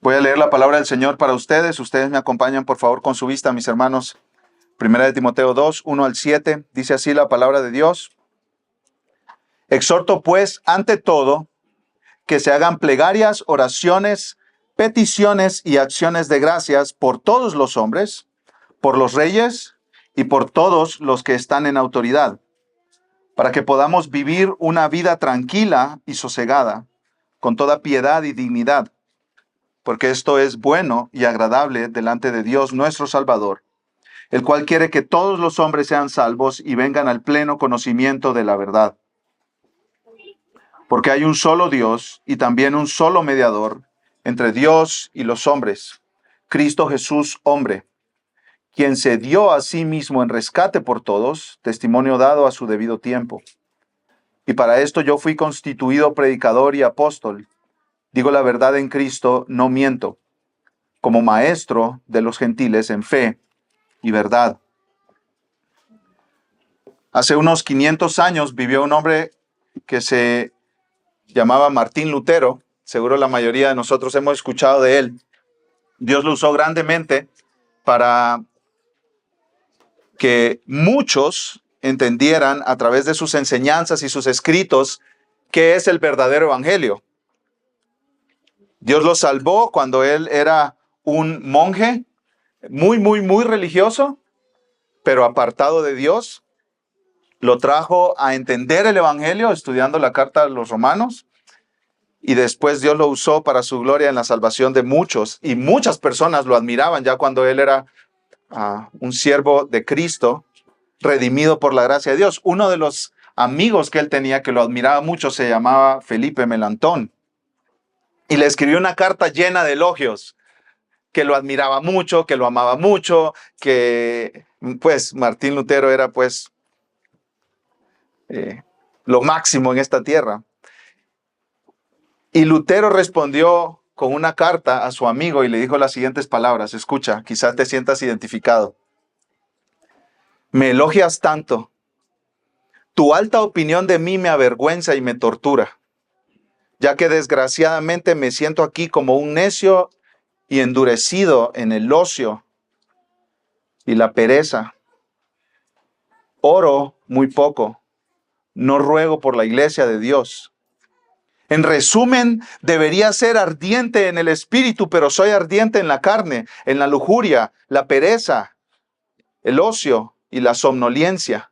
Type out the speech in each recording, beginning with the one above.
Voy a leer la palabra del Señor para ustedes. Ustedes me acompañan, por favor, con su vista, mis hermanos. Primera de Timoteo 2, 1 al 7. Dice así la palabra de Dios. Exhorto, pues, ante todo, que se hagan plegarias, oraciones, peticiones y acciones de gracias por todos los hombres, por los reyes y por todos los que están en autoridad, para que podamos vivir una vida tranquila y sosegada, con toda piedad y dignidad, porque esto es bueno y agradable delante de Dios nuestro Salvador, el cual quiere que todos los hombres sean salvos y vengan al pleno conocimiento de la verdad. Porque hay un solo Dios y también un solo mediador entre Dios y los hombres, Cristo Jesús, hombre, quien se dio a sí mismo en rescate por todos, testimonio dado a su debido tiempo. Y para esto yo fui constituido predicador y apóstol. Digo la verdad en Cristo, no miento, como maestro de los gentiles en fe y verdad. Hace unos 500 años vivió un hombre que se llamaba Martín Lutero. Seguro la mayoría de nosotros hemos escuchado de él. Dios lo usó grandemente para que muchos entendieran a través de sus enseñanzas y sus escritos qué es el verdadero evangelio. Dios lo salvó cuando él era un monje muy religioso, pero apartado de Dios. Lo trajo a entender el evangelio estudiando la carta a los romanos. Y después Dios lo usó para su gloria en la salvación de muchos. Y muchas personas lo admiraban ya cuando él era un siervo de Cristo, redimido por la gracia de Dios. Uno de los amigos que él tenía que lo admiraba mucho se llamaba Felipe Melantón. Y le escribió una carta llena de elogios, que lo admiraba mucho, que lo amaba mucho, que pues Martín Lutero era pues lo máximo en esta tierra. Y Lutero respondió con una carta a su amigo y le dijo las siguientes palabras. Escucha, quizás te sientas identificado. Me elogias tanto. Tu alta opinión de mí me avergüenza y me tortura, ya que desgraciadamente me siento aquí como un necio y endurecido en el ocio y la pereza. Oro muy poco. No ruego por la iglesia de Dios. En resumen, debería ser ardiente en el espíritu, pero soy ardiente en la carne, en la lujuria, la pereza, el ocio y la somnolencia.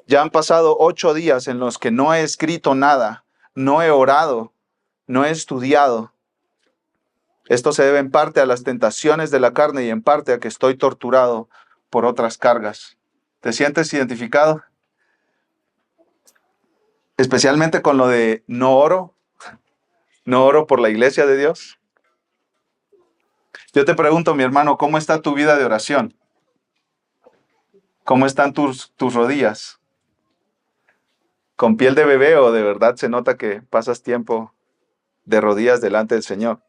Ya han pasado 8 días en los que no he escrito nada, no he orado, no he estudiado. Esto se debe en parte a las tentaciones de la carne y en parte a que estoy torturado por otras cargas. ¿Te sientes identificado? Especialmente con lo de no oro por la iglesia de Dios. Yo te pregunto, mi hermano, ¿cómo está tu vida de oración? ¿Cómo están tus rodillas? ¿Con piel de bebé o de verdad se nota que pasas tiempo de rodillas delante del Señor?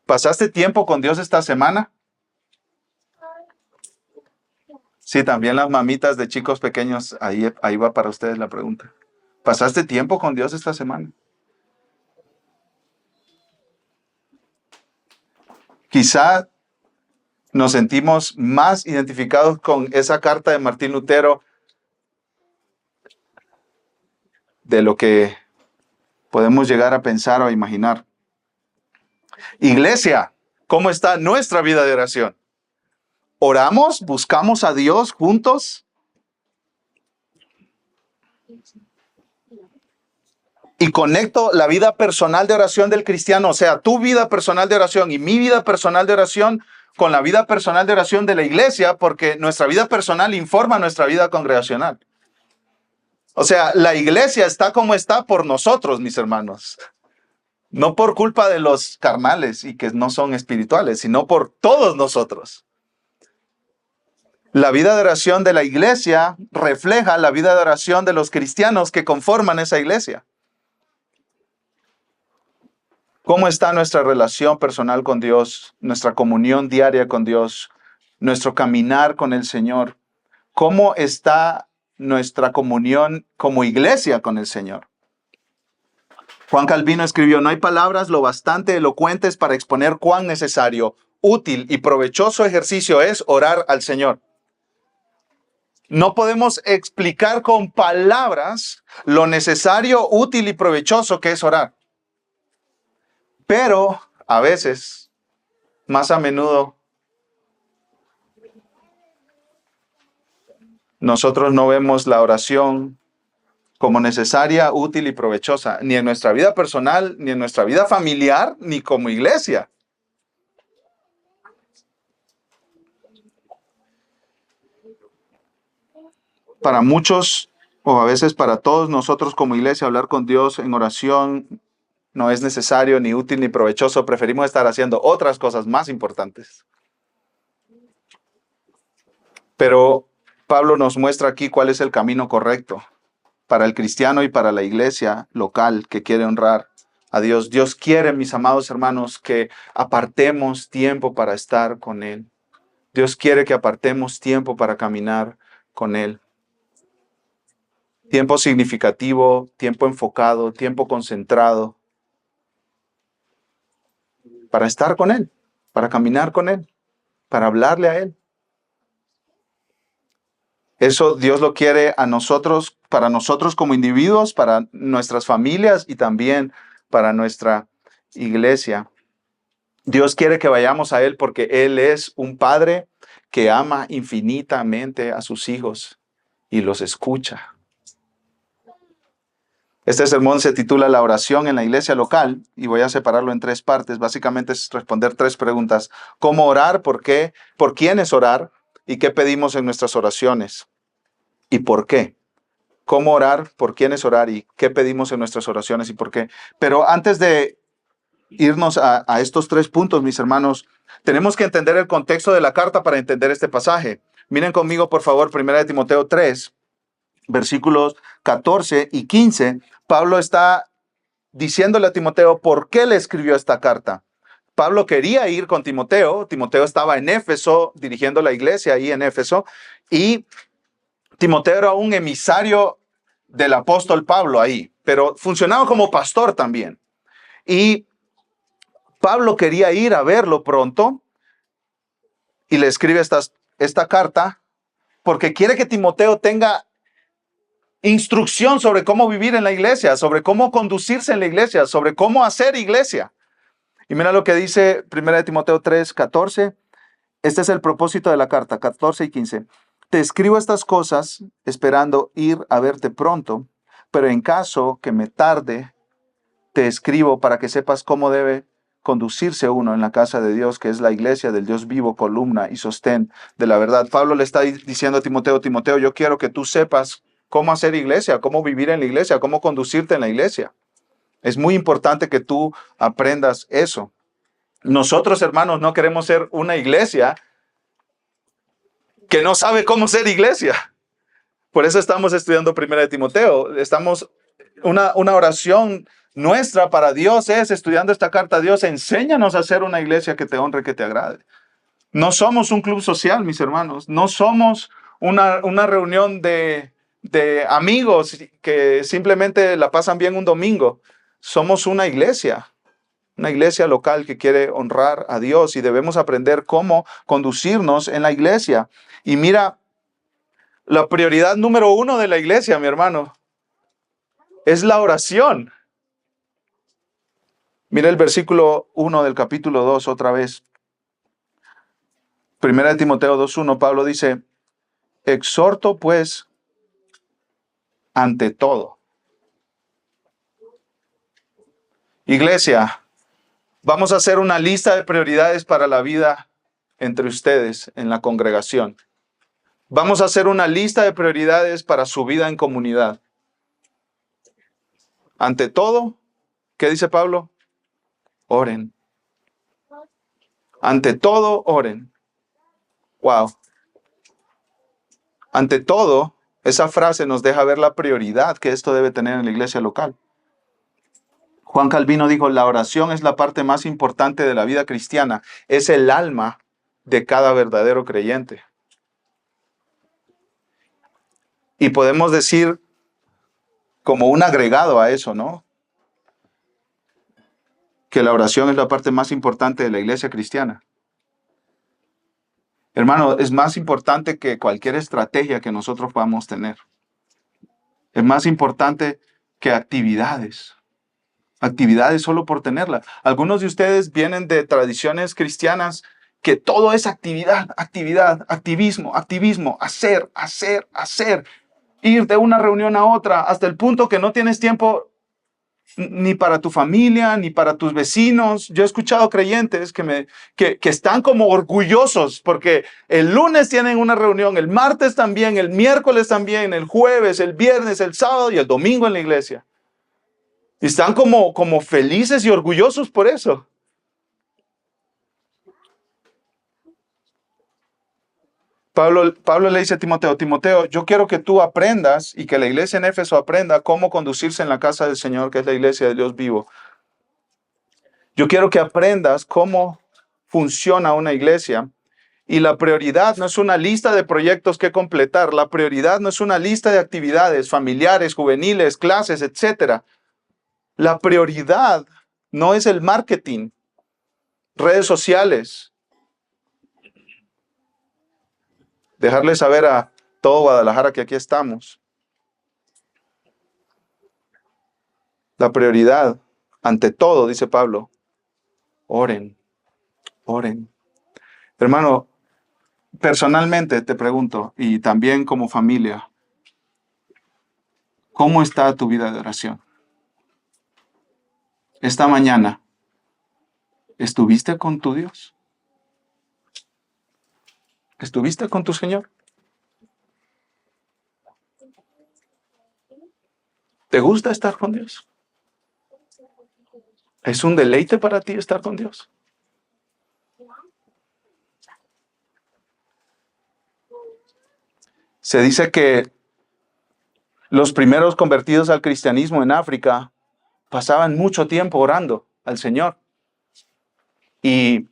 ¿Pasaste tiempo con Dios esta semana? Sí, también las mamitas de chicos pequeños, ahí va para ustedes la pregunta. ¿Pasaste tiempo con Dios esta semana? Quizá nos sentimos más identificados con esa carta de Martín Lutero de lo que podemos llegar a pensar o a imaginar. Iglesia, ¿cómo está nuestra vida de oración? ¿Oramos? ¿Buscamos a Dios juntos? Y conecto la vida personal de oración del cristiano, o sea, tu vida personal de oración y mi vida personal de oración con la vida personal de oración de la iglesia, porque nuestra vida personal informa nuestra vida congregacional. O sea, la iglesia está como está por nosotros, mis hermanos. No por culpa de los carnales y que no son espirituales, sino por todos nosotros. La vida de oración de la iglesia refleja la vida de oración de los cristianos que conforman esa iglesia. ¿Cómo está nuestra relación personal con Dios, nuestra comunión diaria con Dios, nuestro caminar con el Señor? ¿Cómo está nuestra comunión como iglesia con el Señor? Juan Calvino escribió: no hay palabras lo bastante elocuentes para exponer cuán necesario, útil y provechoso ejercicio es orar al Señor. No podemos explicar con palabras lo necesario, útil y provechoso que es orar. Pero a veces, más a menudo, nosotros no vemos la oración como necesaria, útil y provechosa, ni en nuestra vida personal, ni en nuestra vida familiar, ni como iglesia. Para muchos, o a veces para todos nosotros como iglesia, hablar con Dios en oración no es necesario, ni útil, ni provechoso. Preferimos estar haciendo otras cosas más importantes. Pero Pablo nos muestra aquí cuál es el camino correcto para el cristiano y para la iglesia local que quiere honrar a Dios. Dios quiere, mis amados hermanos, que apartemos tiempo para estar con Él. Dios quiere que apartemos tiempo para caminar con Él. Tiempo significativo, tiempo enfocado, tiempo concentrado, para estar con Él, para caminar con Él, para hablarle a Él. Eso Dios lo quiere a nosotros, para nosotros como individuos, para nuestras familias y también para nuestra iglesia. Dios quiere que vayamos a Él porque Él es un Padre que ama infinitamente a sus hijos y los escucha. Este sermón se titula La oración en la iglesia local y voy a separarlo en tres partes. Básicamente es responder tres preguntas. ¿Cómo orar? ¿Por qué? ¿Por quiénes orar? ¿Y qué pedimos en nuestras oraciones? ¿Y por qué? ¿Cómo orar? ¿Por quiénes orar? ¿Y qué pedimos en nuestras oraciones? ¿Y por qué? Pero antes de irnos a estos tres puntos, mis hermanos, tenemos que entender el contexto de la carta para entender este pasaje. Miren conmigo, por favor, 1 Timoteo 3, versículos 14 y 15. Pablo está diciéndole a Timoteo por qué le escribió esta carta. Pablo quería ir con Timoteo. Timoteo estaba en Éfeso, dirigiendo la iglesia ahí en Éfeso, y Timoteo era un emisario del apóstol Pablo ahí, pero funcionaba como pastor también. Y Pablo quería ir a verlo pronto y le escribe esta carta porque quiere que Timoteo tenga instrucción sobre cómo vivir en la iglesia, sobre cómo conducirse en la iglesia, sobre cómo hacer iglesia. Y mira lo que dice 1 Timoteo 3, 14. Este es el propósito de la carta, 14 y 15. Te escribo estas cosas esperando ir a verte pronto, pero en caso que me tarde, te escribo para que sepas cómo debe conducirse uno en la casa de Dios, que es la iglesia del Dios vivo, columna y sostén de la verdad. Pablo le está diciendo a Timoteo: Timoteo, yo quiero que tú sepas cómo hacer iglesia, cómo vivir en la iglesia, cómo conducirte en la iglesia. Es muy importante que tú aprendas eso. Nosotros, hermanos, no queremos ser una iglesia que no sabe cómo ser iglesia. Por eso estamos estudiando 1 Timoteo. Una oración nuestra para Dios es, estudiando esta carta, Dios, enséñanos a ser una iglesia que te honre, que te agrade. No somos un club social, mis hermanos. No somos una reunión de amigos que simplemente la pasan bien un domingo. Somos una iglesia local que quiere honrar a Dios y debemos aprender cómo conducirnos en la iglesia. Y mira, la prioridad número uno de la iglesia, mi hermano, es la oración. Mira el versículo 1 del capítulo 2 otra vez. 1 Timoteo 2:1, Pablo dice: exhorto pues ante todo. Iglesia, vamos a hacer una lista de prioridades para la vida entre ustedes en la congregación. Vamos a hacer una lista de prioridades para su vida en comunidad. Ante todo, ¿qué dice Pablo? Oren. Ante todo, oren. Wow. Ante todo, esa frase nos deja ver la prioridad que esto debe tener en la iglesia local. Juan Calvino dijo: la oración es la parte más importante de la vida cristiana. Es el alma de cada verdadero creyente. Y podemos decir como un agregado a eso, ¿no? que la oración es la parte más importante de la iglesia cristiana. Hermano, es más importante que cualquier estrategia que nosotros podamos tener. Es más importante que actividades. Actividades solo por tenerla. Algunos de ustedes vienen de tradiciones cristianas que todo es actividad, actividad, activismo, activismo, hacer, hacer, hacer. Ir de una reunión a otra hasta el punto que no tienes tiempo ni para tu familia, ni para tus vecinos. Yo he escuchado creyentes que están como orgullosos porque el lunes tienen una reunión, el martes también, el miércoles también, el jueves, el viernes, el sábado y el domingo en la iglesia. Y están como felices y orgullosos por eso. Pablo le dice a Timoteo, Timoteo, yo quiero que tú aprendas y que la iglesia en Éfeso aprenda cómo conducirse en la casa del Señor, que es la iglesia de Dios vivo. Yo quiero que aprendas cómo funciona una iglesia. Y la prioridad no es una lista de proyectos que completar. La prioridad no es una lista de actividades familiares, juveniles, clases, etc. La prioridad no es el marketing, redes sociales. Dejarle saber a todo Guadalajara que aquí estamos. La prioridad, ante todo, dice Pablo, oren, oren. Hermano, personalmente te pregunto, y también como familia, ¿cómo está tu vida de oración? Esta mañana, ¿estuviste con tu Dios? ¿Estuviste con tu Señor? ¿Te gusta estar con Dios? ¿Es un deleite para ti estar con Dios? Se dice que los primeros convertidos al cristianismo en África pasaban mucho tiempo orando al Señor. Y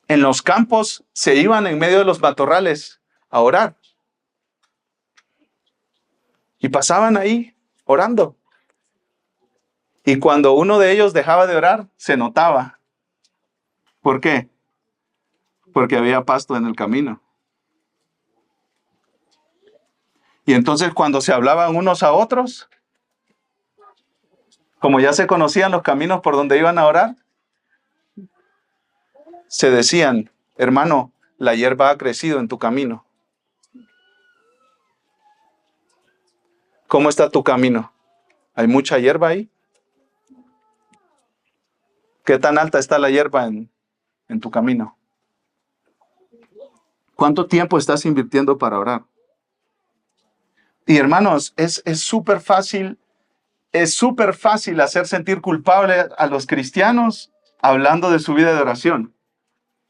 en los campos se iban en medio de los matorrales a orar. Y pasaban ahí orando. Y cuando uno de ellos dejaba de orar, se notaba. ¿Por qué? Porque había pasto en el camino. Y entonces cuando se hablaban unos a otros, como ya se conocían los caminos por donde iban a orar, se decían, hermano, la hierba ha crecido en tu camino. ¿Cómo está tu camino? ¿Hay mucha hierba ahí? ¿Qué tan alta está la hierba en tu camino? ¿Cuánto tiempo estás invirtiendo para orar? Y hermanos, es súper fácil hacer sentir culpable a los cristianos hablando de su vida de oración.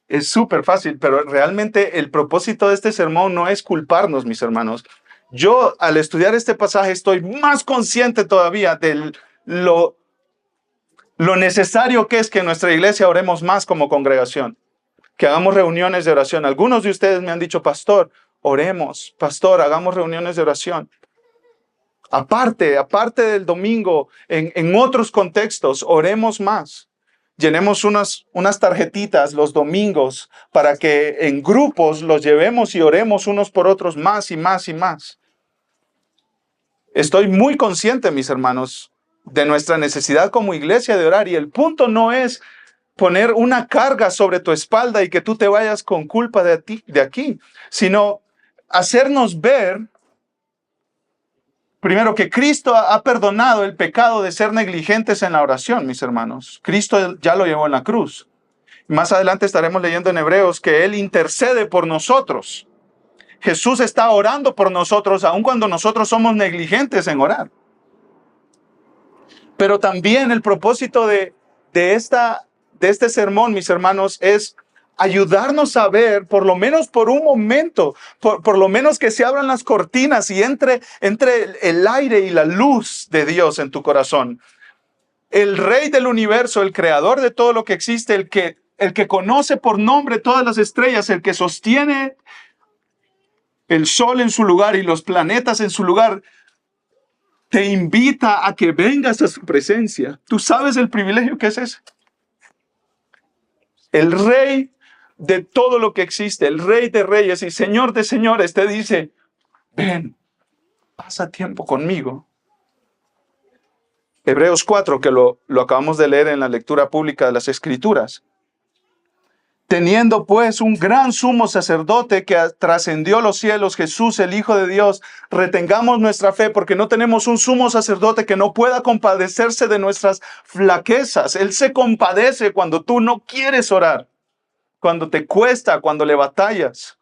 Es súper fácil, pero realmente el propósito de este sermón no es culparnos, mis hermanos. Yo, al estudiar este pasaje, estoy más consciente todavía de lo necesario que es que en nuestra iglesia oremos más como congregación, que hagamos reuniones de oración. Algunos de ustedes me han dicho, pastor, oremos, pastor, hagamos reuniones de oración. Aparte del domingo, en otros contextos, oremos más. Llenemos unas tarjetitas los domingos para que en grupos los llevemos y oremos unos por otros más y más y más. Estoy muy consciente, mis hermanos, de nuestra necesidad como iglesia de orar. Y el punto no es poner una carga sobre tu espalda y que tú te vayas con culpa de aquí, sino hacernos ver, primero, que Cristo ha perdonado el pecado de ser negligentes en la oración, mis hermanos. Cristo ya lo llevó en la cruz. Más adelante estaremos leyendo en Hebreos que Él intercede por nosotros. Jesús está orando por nosotros, aun cuando nosotros somos negligentes en orar. Pero también el propósito de este sermón, mis hermanos, es ayudarnos a ver, por lo menos por un momento, por lo menos que se abran las cortinas y entre el aire y la luz de Dios en tu corazón. El Rey del universo, el creador de todo lo que existe, el que conoce por nombre todas las estrellas, el que sostiene el sol en su lugar y los planetas en su lugar, te invita a que vengas a su presencia. ¿Tú sabes el privilegio que es ese? El Rey de todo lo que existe, el Rey de reyes y Señor de señores te dice, ven, pasa tiempo conmigo. Hebreos 4, que lo acabamos de leer en la lectura pública de las Escrituras. Teniendo pues un gran sumo sacerdote que trascendió los cielos, Jesús, el Hijo de Dios, retengamos nuestra fe porque no tenemos un sumo sacerdote que no pueda compadecerse de nuestras flaquezas. Él se compadece cuando tú no quieres orar, cuando te cuesta, cuando le batallas.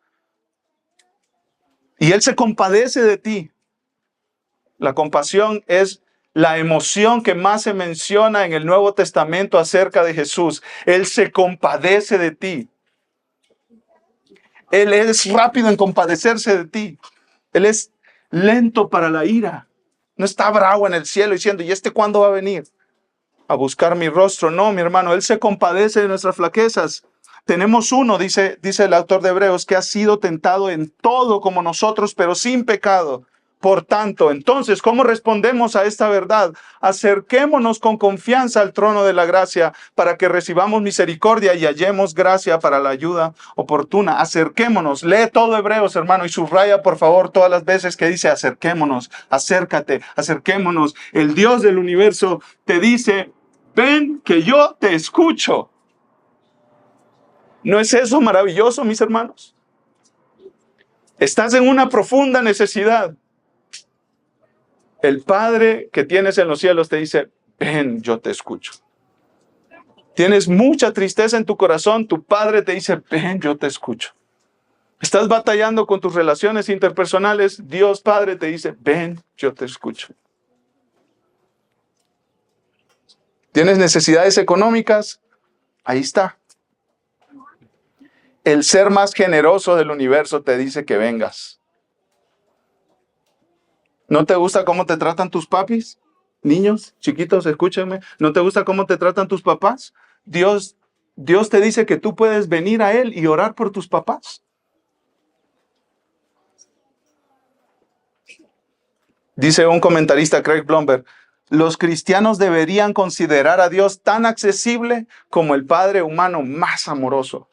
Y Él se compadece de ti. La compasión es la emoción que más se menciona en el Nuevo Testamento acerca de Jesús. Él se compadece de ti. Él es rápido en compadecerse de ti. Él es lento para la ira. No está bravo en el cielo diciendo, ¿y este cuándo va a venir a buscar mi rostro? No, mi hermano, Él se compadece de nuestras flaquezas. Tenemos uno, dice el autor de Hebreos, que ha sido tentado en todo como nosotros, pero sin pecado. Por tanto, entonces, ¿cómo respondemos a esta verdad? Acerquémonos con confianza al trono de la gracia para que recibamos misericordia y hallemos gracia para la ayuda oportuna. Acerquémonos. Lee todo Hebreos, hermano, y subraya, por favor, todas las veces que dice acerquémonos, acércate, acerquémonos. El Dios del universo te dice, ven que yo te escucho. ¿No es eso maravilloso, mis hermanos? Estás en una profunda necesidad. El Padre que tienes en los cielos te dice, ven, yo te escucho. Tienes mucha tristeza en tu corazón, tu Padre te dice, ven, yo te escucho. Estás batallando con tus relaciones interpersonales, Dios Padre te dice, ven, yo te escucho. ¿Tienes necesidades económicas? Ahí está. El ser más generoso del universo te dice que vengas. ¿No te gusta cómo te tratan tus papis? Niños, chiquitos, escúchenme. ¿No te gusta cómo te tratan tus papás? Dios te dice que tú puedes venir a Él y orar por tus papás. Dice un comentarista, Craig Blomberg, los cristianos deberían considerar a Dios tan accesible como el Padre humano más amoroso.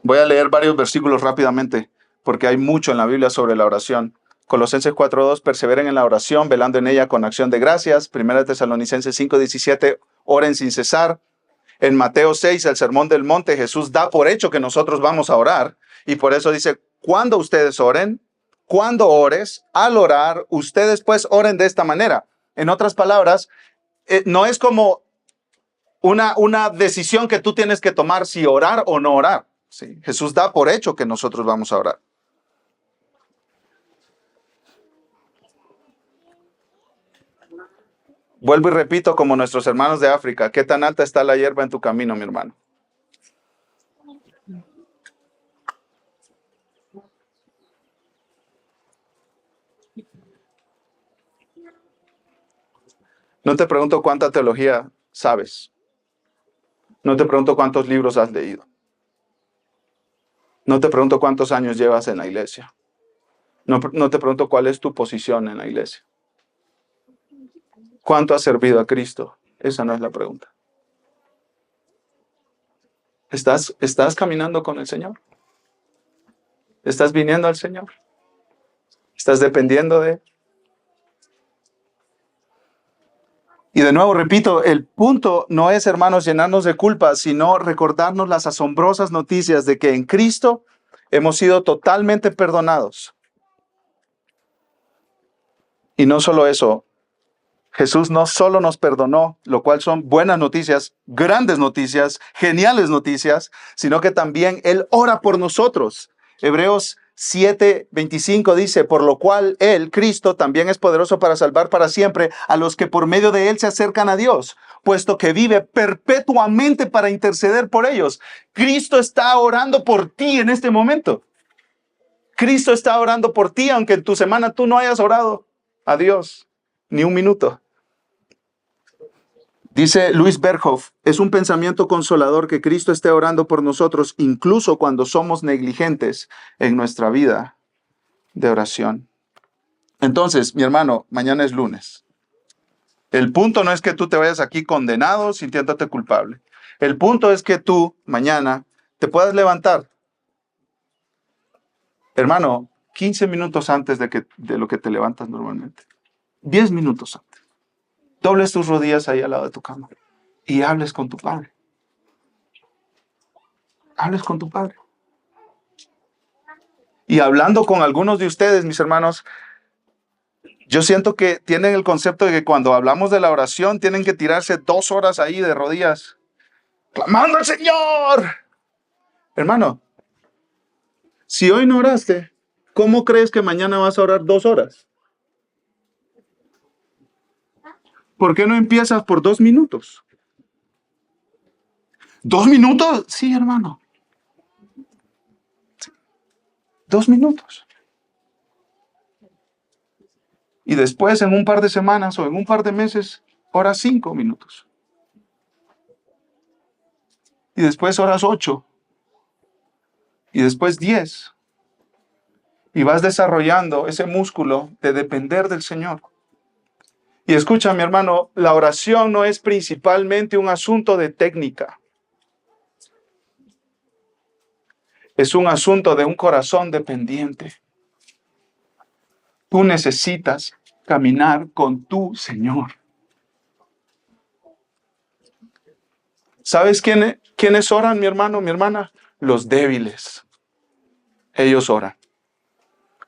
Voy a leer varios versículos rápidamente, porque hay mucho en la Biblia sobre la oración. Colosenses 4:2, perseveren en la oración, velando en ella con acción de gracias. 1 Tesalonicenses 5:17, oren sin cesar. En Mateo 6, el Sermón del Monte, Jesús da por hecho que nosotros vamos a orar. Y por eso dice, cuando ustedes oren, cuando ores, al orar, ustedes pues oren de esta manera. En otras palabras, no es como una decisión que tú tienes que tomar si orar o no orar. ¿Sí? Jesús da por hecho que nosotros vamos a orar. Vuelvo y repito, como nuestros hermanos de África, ¿qué tan alta está la hierba en tu camino, mi hermano? No te pregunto cuánta teología sabes. No te pregunto cuántos libros has leído. No te pregunto cuántos años llevas en la iglesia. No te pregunto cuál es tu posición en la iglesia. ¿Cuánto has servido a Cristo? Esa no es la pregunta. ¿Estás caminando con el Señor? ¿Estás viniendo al Señor? ¿Estás dependiendo de Él? Y de nuevo repito, el punto no es, hermanos, llenarnos de culpa, sino recordarnos las asombrosas noticias de que en Cristo hemos sido totalmente perdonados. Y no solo eso, Jesús no solo nos perdonó, lo cual son buenas noticias, grandes noticias, geniales noticias, sino que también Él ora por nosotros. Hebreos 7:25 dice, por lo cual Él, Cristo, también es poderoso para salvar para siempre a los que por medio de Él se acercan a Dios, puesto que vive perpetuamente para interceder por ellos. Cristo está orando por ti en este momento. Cristo está orando por ti, aunque en tu semana tú no hayas orado a Dios ni un minuto. Dice Luis Berghoff, es un pensamiento consolador que Cristo esté orando por nosotros, incluso cuando somos negligentes en nuestra vida de oración. Entonces, mi hermano, mañana es lunes. El punto no es que tú te vayas aquí condenado, sintiéndote culpable. El punto es que tú mañana te puedas levantar, hermano, 15 minutos antes de lo que te levantas normalmente. 10 minutos antes. Dobles tus rodillas ahí al lado de tu cama y hables con tu Padre. Hables con tu Padre. Y hablando con algunos de ustedes, mis hermanos, yo siento que tienen el concepto de que cuando hablamos de la oración tienen que tirarse 2 horas ahí de rodillas, clamando al Señor. Hermano, si hoy no oraste, ¿cómo crees que mañana vas a orar 2 horas? ¿Por qué no empiezas por 2 minutos? ¿2 minutos? Sí, hermano. 2 minutos. Y después, en un par de semanas o en un par de meses, oras 5 minutos. Y después oras 8. Y después 10. Y vas desarrollando ese músculo de depender del Señor. Y escucha, mi hermano, la oración no es principalmente un asunto de técnica. Es un asunto de un corazón dependiente. Tú necesitas caminar con tu Señor. ¿Sabes quiénes oran, mi hermano, mi hermana? Los débiles. Ellos oran.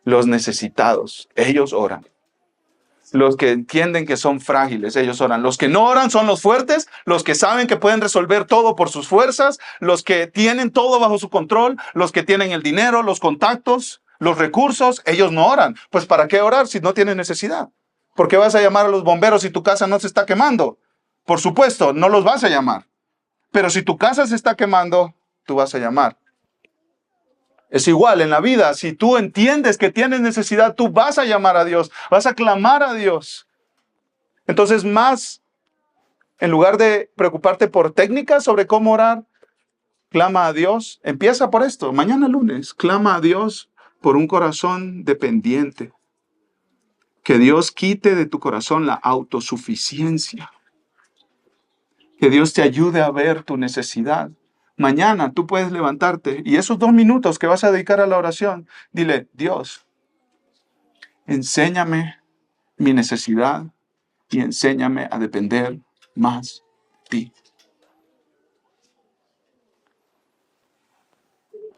Los necesitados. Ellos oran. Los que entienden que son frágiles, ellos oran. Los que no oran son los fuertes, los que saben que pueden resolver todo por sus fuerzas, los que tienen todo bajo su control, los que tienen el dinero, los contactos, los recursos, ellos no oran. Pues ¿para qué orar si no tienes necesidad? ¿Por qué vas a llamar a los bomberos si tu casa no se está quemando? Por supuesto, no los vas a llamar. Pero si tu casa se está quemando, tú vas a llamar. Es igual en la vida. Si tú entiendes que tienes necesidad, tú vas a llamar a Dios, vas a clamar a Dios. Entonces, en lugar de preocuparte por técnicas sobre cómo orar, clama a Dios. Empieza por esto. Mañana lunes, clama a Dios por un corazón dependiente. Que Dios quite de tu corazón la autosuficiencia. Que Dios te ayude a ver tu necesidad. Mañana tú puedes levantarte y esos 2 minutos que vas a dedicar a la oración, dile, Dios, enséñame mi necesidad y enséñame a depender más de ti.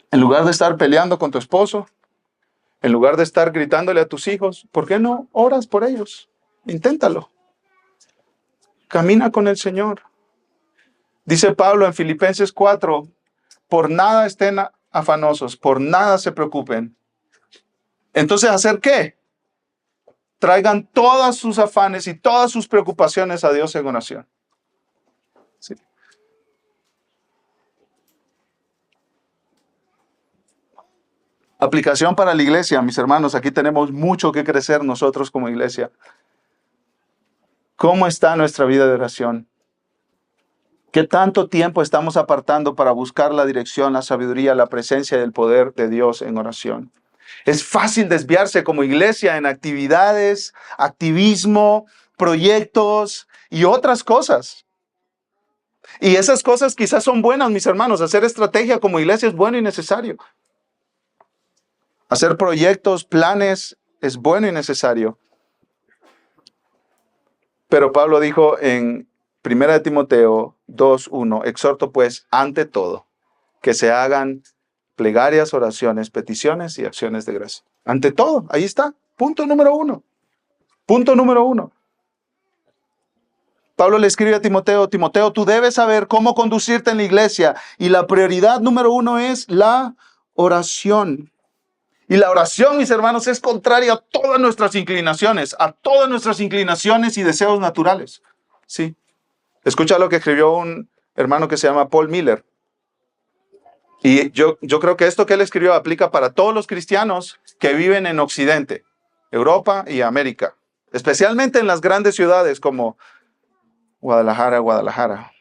En lugar de estar peleando con tu esposo, en lugar de estar gritándole a tus hijos, ¿por qué no oras por ellos? Inténtalo. Camina con el Señor. Dice Pablo en Filipenses 4, por nada estén afanosos, por nada se preocupen. Entonces, ¿hacer qué? Traigan todas sus afanes y todas sus preocupaciones a Dios en oración. ¿Sí? Aplicación para la iglesia, mis hermanos. Aquí tenemos mucho que crecer nosotros como iglesia. ¿Cómo está nuestra vida de oración? ¿Qué tanto tiempo estamos apartando para buscar la dirección, la sabiduría, la presencia y el poder de Dios en oración? Es fácil desviarse como iglesia en actividades, activismo, proyectos y otras cosas. Y esas cosas quizás son buenas, mis hermanos. Hacer estrategia como iglesia es bueno y necesario. Hacer proyectos, planes es bueno y necesario. Pero Pablo dijo en 1 Timoteo 2:1, exhorto pues ante todo que se hagan plegarias, oraciones, peticiones y acciones de gracia. Ante todo, ahí está. Punto número 1. Punto número 1. Pablo le escribe a Timoteo, Timoteo, tú debes saber cómo conducirte en la iglesia y la prioridad número 1 es la oración. Y la oración, mis hermanos, es contraria a todas nuestras inclinaciones y deseos naturales. Sí. Escucha lo que escribió un hermano que se llama Paul Miller. Y yo creo que esto que él escribió aplica para todos los cristianos que viven en Occidente, Europa y América. Especialmente en las grandes ciudades como Guadalajara.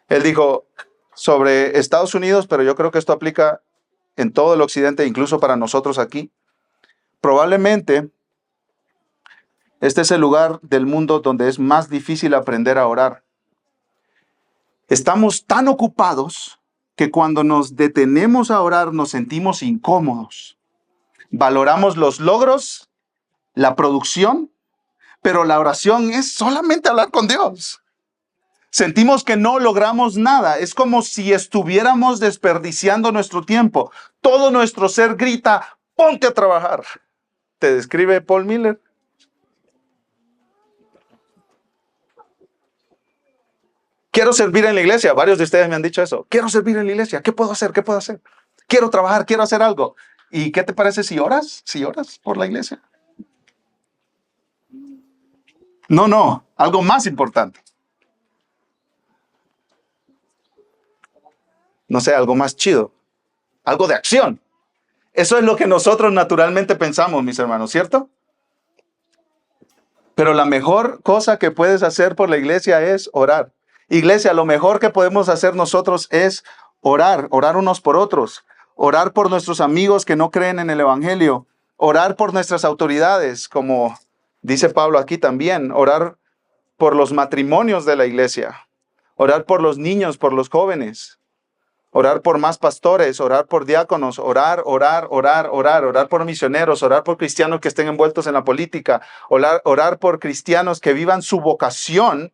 Él dijo sobre Estados Unidos, pero yo creo que esto aplica en todo el Occidente, incluso para nosotros aquí. Probablemente Este es el lugar del mundo donde es más difícil aprender a orar. Estamos tan ocupados que cuando nos detenemos a orar nos sentimos incómodos. Valoramos los logros, la producción, pero la oración es solamente hablar con Dios. Sentimos que no logramos nada. Es como si estuviéramos desperdiciando nuestro tiempo. Todo nuestro ser grita, ponte a trabajar. ¿Te describe Paul Miller? Quiero servir en la iglesia. Varios de ustedes me han dicho eso. Quiero servir en la iglesia. ¿Qué puedo hacer? ¿Qué puedo hacer? Quiero trabajar, quiero hacer algo. ¿Y qué te parece si oras? ¿Si oras por la iglesia? No, algo más importante. No sé, algo más chido. Algo de acción. Eso es lo que nosotros naturalmente pensamos, mis hermanos, ¿cierto? Pero la mejor cosa que puedes hacer por la iglesia es orar. Iglesia, lo mejor que podemos hacer nosotros es orar unos por otros, orar por nuestros amigos que no creen en el evangelio, orar por nuestras autoridades, como dice Pablo aquí también, orar por los matrimonios de la iglesia, orar por los niños, por los jóvenes, orar por más pastores, orar por diáconos, orar por misioneros, orar por cristianos que estén envueltos en la política, orar por cristianos que vivan su vocación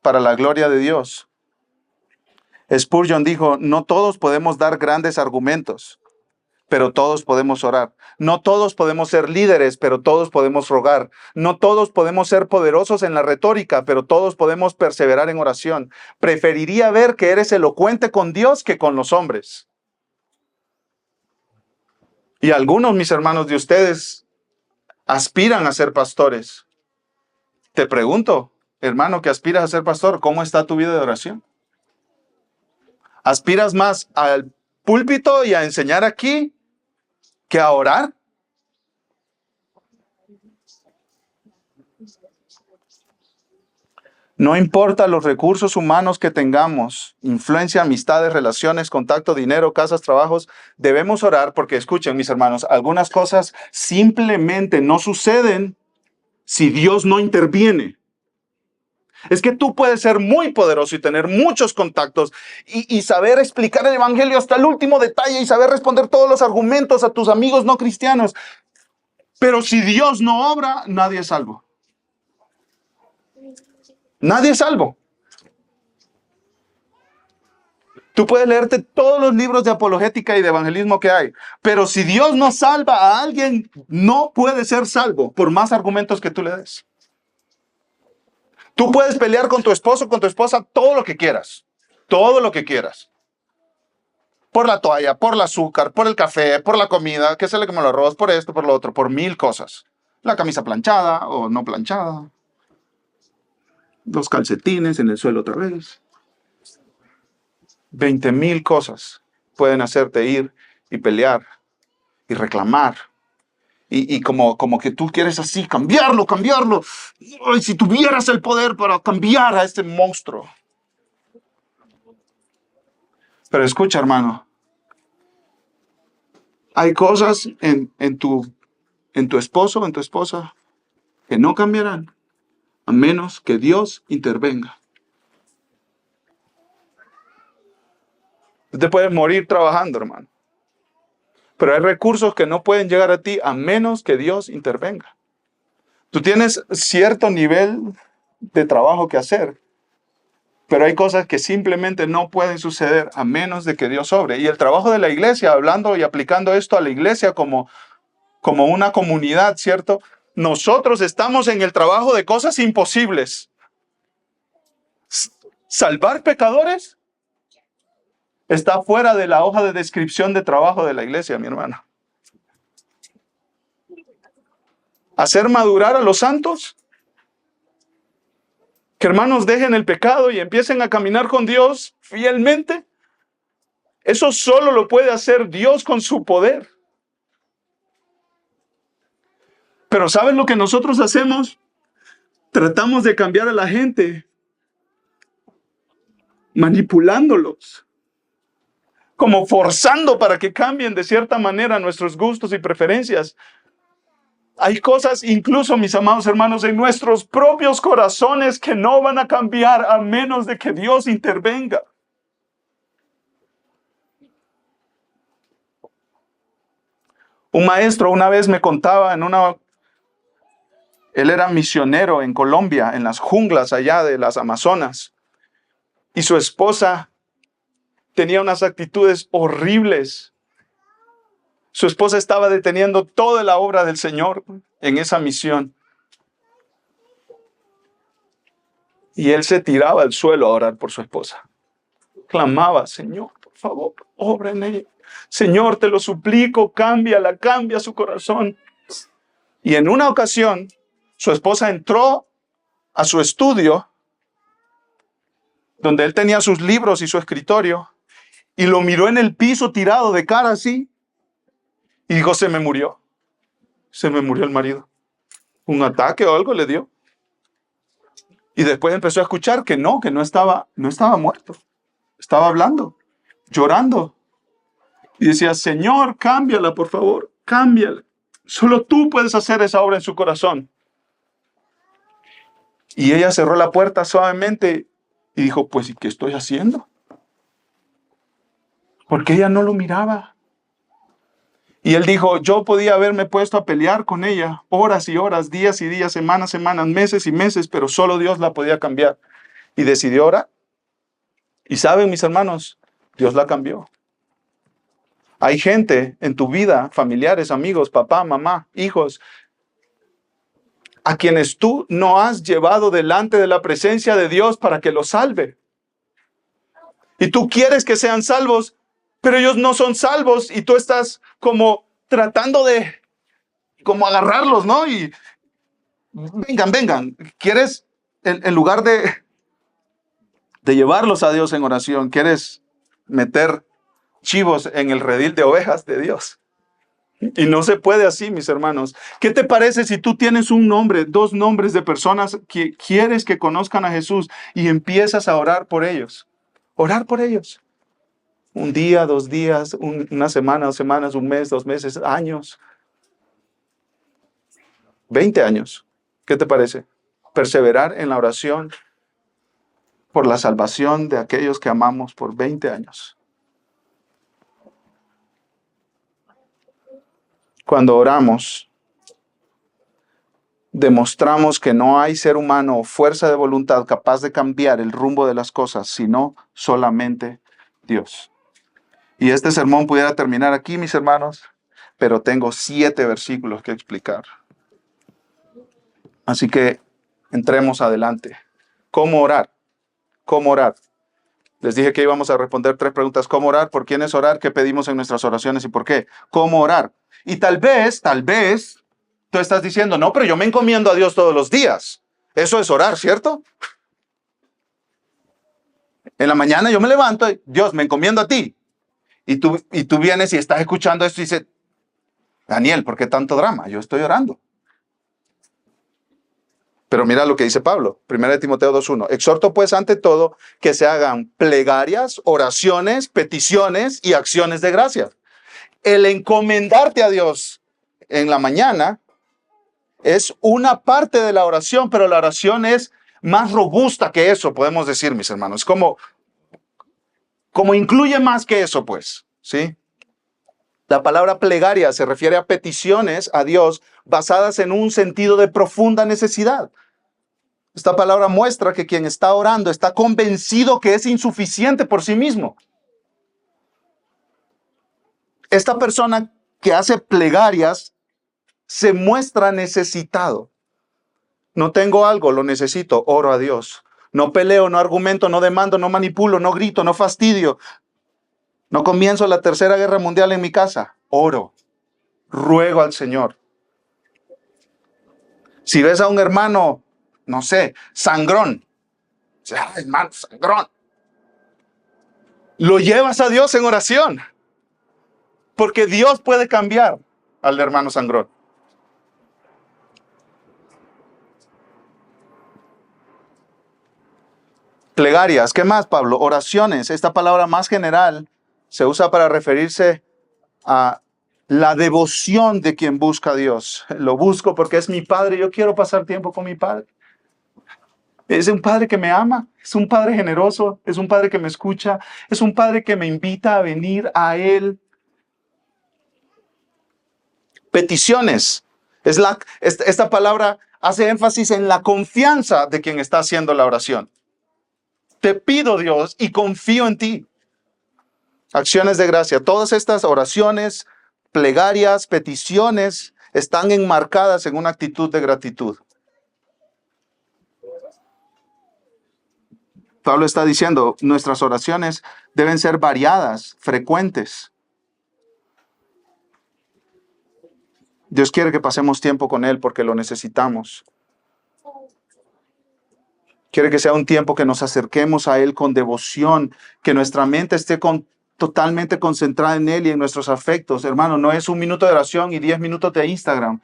para la gloria de Dios. Spurgeon dijo, no todos podemos dar grandes argumentos, pero todos podemos orar. No todos podemos ser líderes, pero todos podemos rogar. No todos podemos ser poderosos en la retórica, pero todos podemos perseverar en oración. Preferiría ver que eres elocuente con Dios que con los hombres. Y algunos, mis hermanos, de ustedes aspiran a ser pastores. Te pregunto, hermano, que aspiras a ser pastor, ¿cómo está tu vida de oración? ¿Aspiras más al púlpito y a enseñar aquí que a orar? No importa los recursos humanos que tengamos, influencia, amistades, relaciones, contacto, dinero, casas, trabajos, debemos orar porque, escuchen mis hermanos, algunas cosas simplemente no suceden si Dios no interviene. Es que tú puedes ser muy poderoso y tener muchos contactos y saber explicar el evangelio hasta el último detalle y saber responder todos los argumentos a tus amigos no cristianos. Pero si Dios no obra, nadie es salvo. Nadie es salvo. Tú puedes leerte todos los libros de apologética y de evangelismo que hay, pero si Dios no salva a alguien, no puede ser salvo por más argumentos que tú le des. Tú puedes pelear con tu esposo, con tu esposa, todo lo que quieras. Todo lo que quieras. Por la toalla, por el azúcar, por el café, por la comida, que se le come el arroz, por esto, por lo otro, por 1000 cosas. La camisa planchada o no planchada. Los calcetines en el suelo otra vez. 20,000 cosas pueden hacerte ir y pelear y reclamar. Y como que tú quieres así, cambiarlo. Ay, si tuvieras el poder para cambiar a este monstruo. Pero escucha, hermano. Hay cosas en tu esposo o en tu esposa que no cambiarán a menos que Dios intervenga. Tú te puedes morir trabajando, hermano. Pero hay recursos que no pueden llegar a ti a menos que Dios intervenga. Tú tienes cierto nivel de trabajo que hacer, pero hay cosas que simplemente no pueden suceder a menos de que Dios obre. Y el trabajo de la iglesia, hablando y aplicando esto a la iglesia como una comunidad, ¿cierto? Nosotros estamos en el trabajo de cosas imposibles. Salvar pecadores está fuera de la hoja de descripción de trabajo de la iglesia, mi hermano. Hacer madurar a los santos, que hermanos dejen el pecado y empiecen a caminar con Dios fielmente, eso solo lo puede hacer Dios con su poder. Pero ¿saben lo que nosotros hacemos? Tratamos de cambiar a la gente manipulándolos, como forzando para que cambien de cierta manera nuestros gustos y preferencias. Hay cosas, incluso, mis amados hermanos, en nuestros propios corazones que no van a cambiar a menos de que Dios intervenga. Un maestro una vez me contaba él era misionero en Colombia, en las junglas allá de las Amazonas, y su esposa tenía unas actitudes horribles. Su esposa estaba deteniendo toda la obra del Señor en esa misión. Y él se tiraba al suelo a orar por su esposa. Clamaba, Señor, por favor, obra en ella. Señor, te lo suplico, cámbiala, cambia su corazón. Y en una ocasión, su esposa entró a su estudio, donde él tenía sus libros y su escritorio, y lo miró en el piso tirado de cara así, y dijo, se me murió el marido. Un ataque o algo le dio. Y después empezó a escuchar que no estaba muerto. Estaba hablando, llorando. Y decía, Señor, cámbiala, por favor, cámbiala. Solo tú puedes hacer esa obra en su corazón. Y ella cerró la puerta suavemente y dijo, pues, ¿y qué estoy haciendo? Porque ella no lo miraba. Y él dijo, yo podía haberme puesto a pelear con ella horas y horas, días y días, semanas, meses y meses, pero solo Dios la podía cambiar. Y decidió orar. Y saben, mis hermanos, Dios la cambió. Hay gente en tu vida, familiares, amigos, papá, mamá, hijos, a quienes tú no has llevado delante de la presencia de Dios para que los salve. Y tú quieres que sean salvos, pero ellos no son salvos y tú estás como tratando de como agarrarlos, ¿no? Y vengan. ¿Quieres, en lugar de llevarlos a Dios en oración, quieres meter chivos en el redil de ovejas de Dios? Y no se puede así, mis hermanos. ¿Qué te parece si tú tienes un nombre, 2 nombres de personas que quieres que conozcan a Jesús y empiezas a orar por ellos? Orar por ellos. Un día, 2 días, una semana, 2 semanas, un mes, 2 meses, años. 20 años. ¿Qué te parece? Perseverar en la oración por la salvación de aquellos que amamos por 20 años. Cuando oramos, demostramos que no hay ser humano o fuerza de voluntad capaz de cambiar el rumbo de las cosas, sino solamente Dios. Y este sermón pudiera terminar aquí, mis hermanos, pero tengo 7 versículos que explicar. Así que entremos adelante. ¿Cómo orar? ¿Cómo orar? Les dije que íbamos a responder 3 preguntas. ¿Cómo orar? ¿Por quién es orar? ¿Qué pedimos en nuestras oraciones y por qué? ¿Cómo orar? Y tal vez, tú estás diciendo, no, pero yo me encomiendo a Dios todos los días. Eso es orar, ¿cierto? En la mañana yo me levanto y Dios, me encomiendo a ti. Y tú vienes y estás escuchando esto y dices, Daniel, ¿por qué tanto drama? Yo estoy orando. Pero mira lo que dice Pablo, 1 Timoteo 2:1. Exhorto pues ante todo que se hagan plegarias, oraciones, peticiones y acciones de gracia. El encomendarte a Dios en la mañana es una parte de la oración, pero la oración es más robusta que eso, podemos decir, mis hermanos. Como incluye más que eso, pues, ¿sí? La palabra plegaria se refiere a peticiones a Dios basadas en un sentido de profunda necesidad. Esta palabra muestra que quien está orando está convencido que es insuficiente por sí mismo. Esta persona que hace plegarias se muestra necesitado. No tengo algo, lo necesito, oro a Dios. No peleo, no argumento, no demando, no manipulo, no grito, no fastidio. No comienzo la Tercera Guerra Mundial en mi casa. Oro, ruego al Señor. Si ves a un hermano, no sé, sangrón, hermano, sangrón, lo llevas a Dios en oración, porque Dios puede cambiar al hermano sangrón. Plegarias, ¿qué más, Pablo? Oraciones, esta palabra más general se usa para referirse a La devoción de quien busca a Dios. Lo busco porque es mi Padre. Yo quiero pasar tiempo con mi Padre. Es un Padre que me ama. Es un Padre generoso. Es un Padre que me escucha. Es un Padre que me invita a venir a Él. Peticiones. Esta palabra hace énfasis en la confianza de quien está haciendo la oración. Te pido, Dios, y confío en ti. Acciones de gracia. Todas estas oraciones, plegarias, peticiones, están enmarcadas en una actitud de gratitud. Pablo está diciendo, nuestras oraciones deben ser variadas, frecuentes. Dios quiere que pasemos tiempo con Él porque lo necesitamos. Quiere que sea un tiempo que nos acerquemos a Él con devoción, que nuestra mente esté totalmente concentrada en Él y en nuestros afectos. Hermano, no es 1 minuto de oración y 10 minutos de Instagram.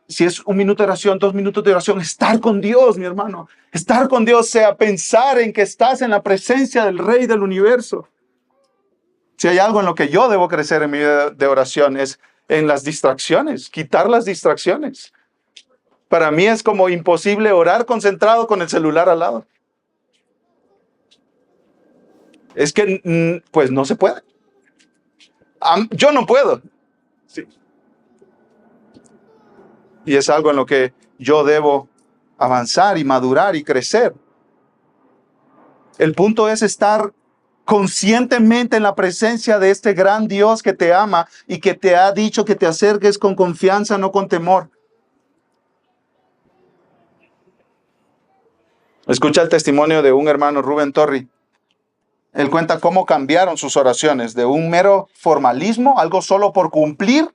Si es 1 minuto de oración, 2 minutos de oración, estar con Dios, mi hermano. Estar con Dios sea pensar en que estás en la presencia del Rey del universo. Si hay algo en lo que yo debo crecer en mi vida de oración es en las distracciones, quitar las distracciones. Para mí es como imposible orar concentrado con el celular al lado. Es que, pues no se puede. Yo no puedo. Sí. Y es algo en lo que yo debo avanzar y madurar y crecer. El punto es estar conscientemente en la presencia de este gran Dios que te ama y que te ha dicho que te acerques con confianza, no con temor. Escucha el testimonio de un hermano, Rubén Torri. Él cuenta cómo cambiaron sus oraciones de un mero formalismo, algo solo por cumplir,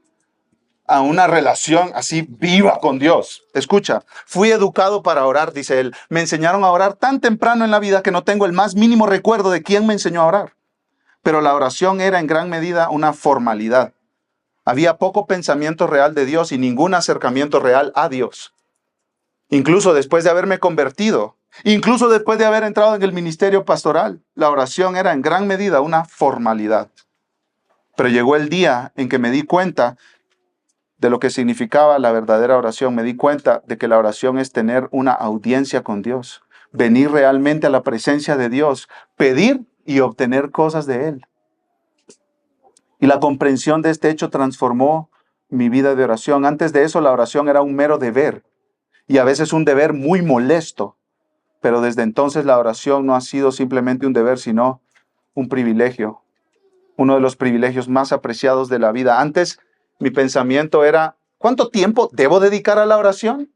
a una relación así viva con Dios. Escucha, fui educado para orar, dice él. Me enseñaron a orar tan temprano en la vida que no tengo el más mínimo recuerdo de quién me enseñó a orar. Pero la oración era en gran medida una formalidad. Había poco pensamiento real de Dios y ningún acercamiento real a Dios. Incluso después de haberme convertido, incluso después de haber entrado en el ministerio pastoral, la oración era en gran medida una formalidad. Pero llegó el día en que me di cuenta de lo que significaba la verdadera oración. Me di cuenta de que la oración es tener una audiencia con Dios, venir realmente a la presencia de Dios, pedir y obtener cosas de Él. Y la comprensión de este hecho transformó mi vida de oración. Antes de eso, la oración era un mero deber, y a veces un deber muy molesto. Pero desde entonces la oración no ha sido simplemente un deber, sino un privilegio. Uno de los privilegios más apreciados de la vida. Antes, mi pensamiento era, ¿cuánto tiempo debo dedicar a la oración?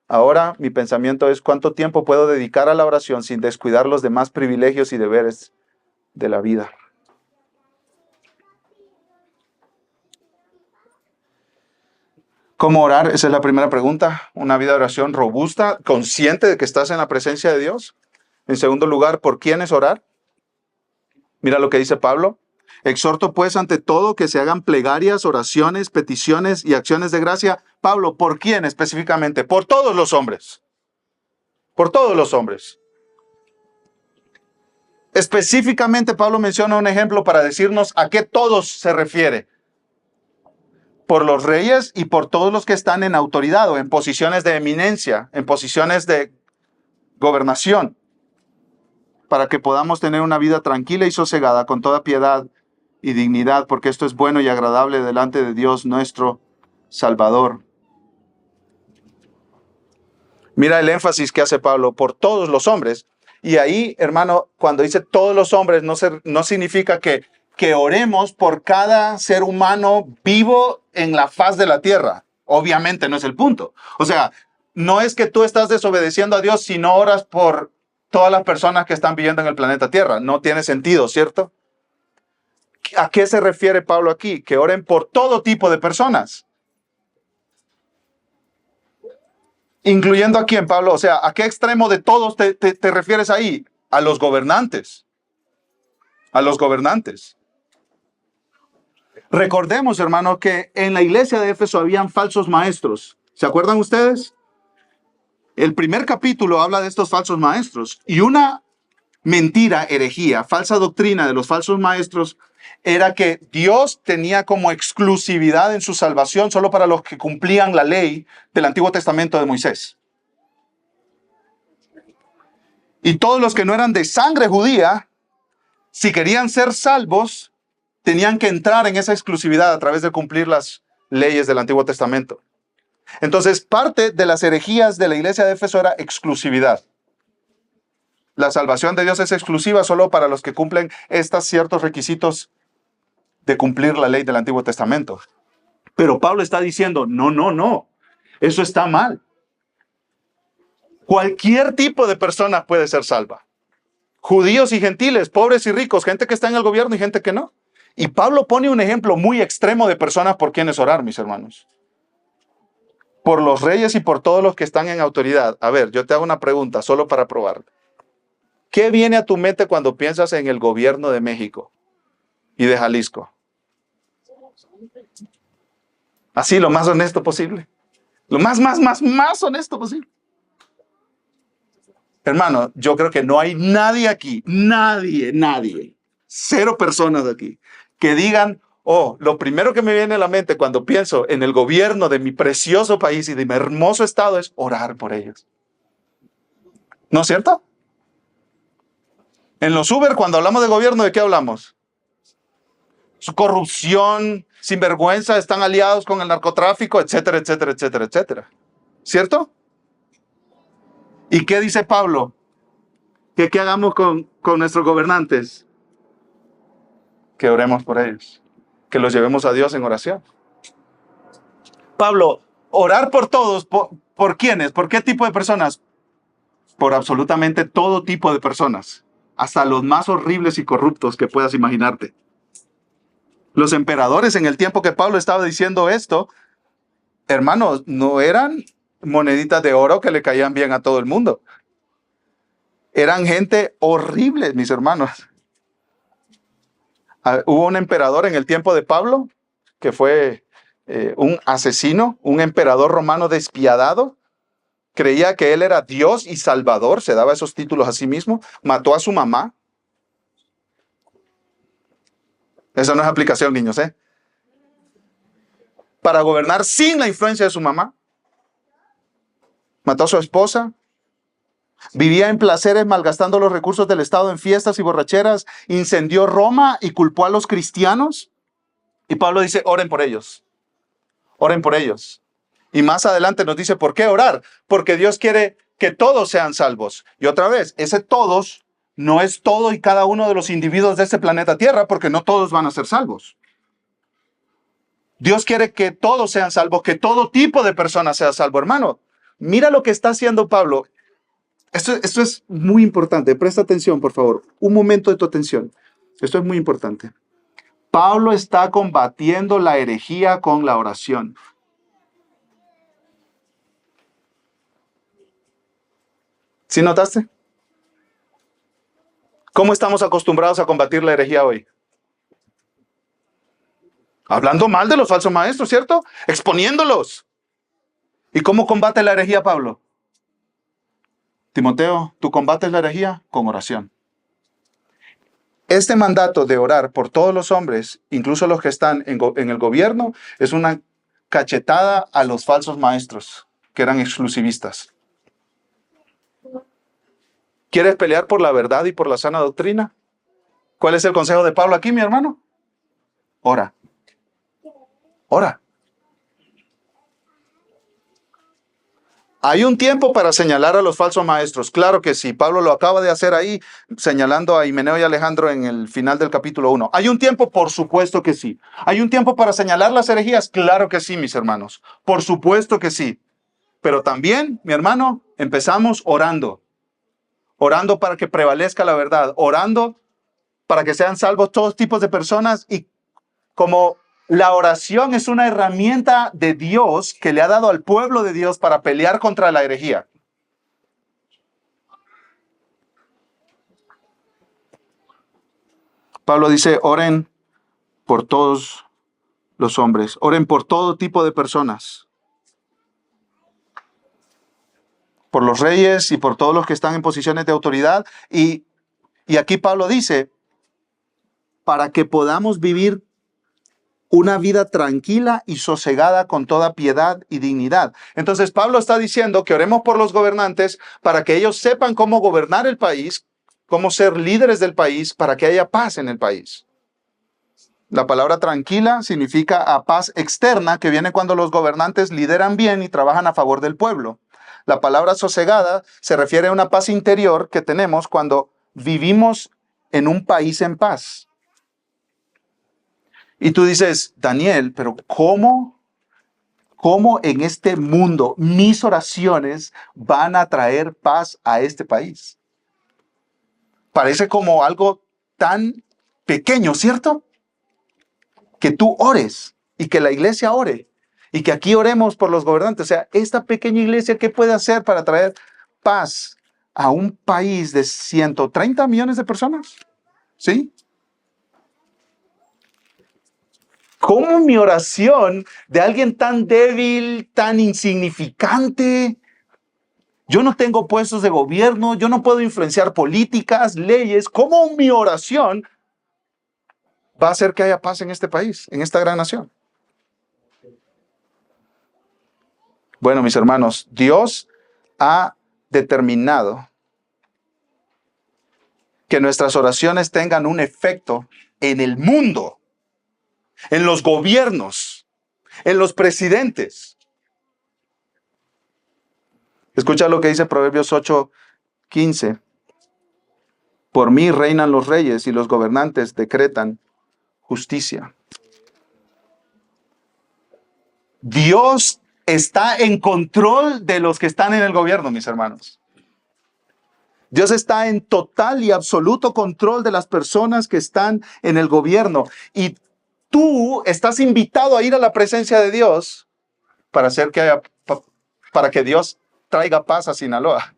Ahora, mi pensamiento es, ¿cuánto tiempo puedo dedicar a la oración sin descuidar los demás privilegios y deberes de la vida? ¿Cómo orar? Esa es la primera pregunta. Una vida de oración robusta, consciente de que estás en la presencia de Dios. En segundo lugar, ¿por quiénes orar? Mira lo que dice Pablo. Exhorto pues ante todo que se hagan plegarias, oraciones, peticiones y acciones de gracia. Pablo, ¿por quién específicamente? Por todos los hombres. Por todos los hombres. Específicamente Pablo menciona un ejemplo para decirnos a qué todos se refiere. Por los reyes y por todos los que están en autoridad o en posiciones de eminencia, en posiciones de gobernación, para que podamos tener una vida tranquila y sosegada con toda piedad y dignidad, porque esto es bueno y agradable delante de Dios nuestro Salvador. Mira el énfasis que hace Pablo, por todos los hombres. Y ahí, hermano, cuando dice todos los hombres, no significa que oremos por cada ser humano vivo en la faz de la tierra. Obviamente no es el punto. O sea, no es que tú estás desobedeciendo a Dios si no oras por todas las personas que están viviendo en el planeta Tierra. No tiene sentido, ¿cierto? ¿A qué se refiere Pablo aquí? Que oren por todo tipo de personas. ¿Incluyendo a quién, Pablo? O sea, ¿a qué extremo de todos te refieres ahí? A los gobernantes. A los gobernantes. Recordemos, hermano, que en la iglesia de Éfeso habían falsos maestros. ¿Se acuerdan ustedes? El primer capítulo habla de estos falsos maestros. Y una mentira, herejía, falsa doctrina de los falsos maestros era que Dios tenía como exclusividad en su salvación solo para los que cumplían la ley del Antiguo Testamento de Moisés. Y todos los que no eran de sangre judía, si querían ser salvos, tenían que entrar en esa exclusividad a través de cumplir las leyes del Antiguo Testamento. Entonces, parte de las herejías de la iglesia de Éfeso era exclusividad. La salvación de Dios es exclusiva solo para los que cumplen estos ciertos requisitos de cumplir la ley del Antiguo Testamento. Pero Pablo está diciendo, no, eso está mal. Cualquier tipo de persona puede ser salva. Judíos y gentiles, pobres y ricos, gente que está en el gobierno y gente que no. Y Pablo pone un ejemplo muy extremo de personas por quienes orar, mis hermanos. Por los reyes y por todos los que están en autoridad. A ver, yo te hago una pregunta solo para probar. ¿Qué viene a tu mente cuando piensas en el gobierno de México y de Jalisco? Así, lo más honesto posible. Lo más honesto posible. Hermano, yo creo que no hay nadie aquí, nadie, 0 personas aquí, que digan, oh, lo primero que me viene a la mente cuando pienso en el gobierno de mi precioso país y de mi hermoso estado es orar por ellos. ¿No es cierto? En los Uber, cuando hablamos de gobierno, ¿de qué hablamos? Su corrupción, sinvergüenza, están aliados con el narcotráfico, etcétera, etcétera, etcétera, etcétera. ¿Cierto? ¿Y qué dice Pablo? ¿Qué hagamos con nuestros gobernantes? Que oremos por ellos. Que los llevemos a Dios en oración. Pablo, orar por todos, ¿por quiénes? ¿Por qué tipo de personas? Por absolutamente todo tipo de personas. Hasta los más horribles y corruptos que puedas imaginarte. Los emperadores en el tiempo que Pablo estaba diciendo esto, hermanos, no eran moneditas de oro que le caían bien a todo el mundo. Eran gente horrible, mis hermanos. Hubo un emperador en el tiempo de Pablo que fue un asesino, un emperador romano despiadado. Creía que él era Dios y Salvador, se daba esos títulos a sí mismo. Mató a su mamá. Esa no es aplicación, niños, ¿eh? Para gobernar sin la influencia de su mamá. Mató a su esposa. Vivía en placeres malgastando los recursos del Estado en fiestas y borracheras. Incendió Roma y culpó a los cristianos. Y Pablo dice, oren por ellos. Oren por ellos. Y más adelante nos dice, ¿por qué orar? Porque Dios quiere que todos sean salvos. Y otra vez, ese todos no es todo y cada uno de los individuos de este planeta Tierra, porque no todos van a ser salvos. Dios quiere que todos sean salvos, que todo tipo de personas sea salvo. Hermano, mira lo que está haciendo Pablo. Esto es muy importante. Presta atención, por favor. Un momento de tu atención. Esto es muy importante. Pablo está combatiendo la herejía con la oración. ¿Sí notaste? ¿Cómo estamos acostumbrados a combatir la herejía hoy? Hablando mal de los falsos maestros, ¿cierto? Exponiéndolos. ¿Y cómo combate la herejía Pablo? Timoteo, tú combates la herejía con oración. Este mandato de orar por todos los hombres, incluso los que están en el gobierno, es una cachetada a los falsos maestros que eran exclusivistas. ¿Quieres pelear por la verdad y por la sana doctrina? ¿Cuál es el consejo de Pablo aquí, mi hermano? Ora. Ora. ¿Hay un tiempo para señalar a los falsos maestros? Claro que sí. Pablo lo acaba de hacer ahí, señalando a Himeneo y Alejandro en el final del capítulo 1. ¿Hay un tiempo? Por supuesto que sí. ¿Hay un tiempo para señalar las herejías? Claro que sí, mis hermanos. Por supuesto que sí. Pero también, mi hermano, empezamos orando. Orando para que prevalezca la verdad. Orando para que sean salvos todos tipos de personas. Y como la oración es una herramienta de Dios que le ha dado al pueblo de Dios para pelear contra la herejía. Pablo dice, oren por todos los hombres, oren por todo tipo de personas, por los reyes y por todos los que están en posiciones de autoridad. Y aquí Pablo dice, para que podamos vivir una vida tranquila y sosegada con toda piedad y dignidad. Entonces Pablo está diciendo que oremos por los gobernantes para que ellos sepan cómo gobernar el país, cómo ser líderes del país, para que haya paz en el país. La palabra tranquila significa a paz externa, que viene cuando los gobernantes lideran bien y trabajan a favor del pueblo. La palabra sosegada se refiere a una paz interior que tenemos cuando vivimos en un país en paz. Y tú dices, Daniel, pero ¿cómo en este mundo mis oraciones van a traer paz a este país? Parece como algo tan pequeño, ¿cierto? Que tú ores y que la iglesia ore y que aquí oremos por los gobernantes. O sea, esta pequeña iglesia, ¿qué puede hacer para traer paz a un país de 130 millones de personas? ¿Sí? ¿Cómo mi oración de alguien tan débil, tan insignificante? Yo no tengo puestos de gobierno, yo no puedo influenciar políticas, leyes. ¿Cómo mi oración va a hacer que haya paz en este país, en esta gran nación? Bueno, mis hermanos, Dios ha determinado que nuestras oraciones tengan un efecto en el mundo, en los gobiernos, en los presidentes. Escucha lo que dice Proverbios 8:15. Por mí reinan los reyes y los gobernantes decretan justicia. Dios está en control de los que están en el gobierno, mis hermanos. Dios está en total y absoluto control de las personas que están en el gobierno. Y tú estás invitado a ir a la presencia de Dios para hacer que haya, para que Dios traiga paz a Sinaloa,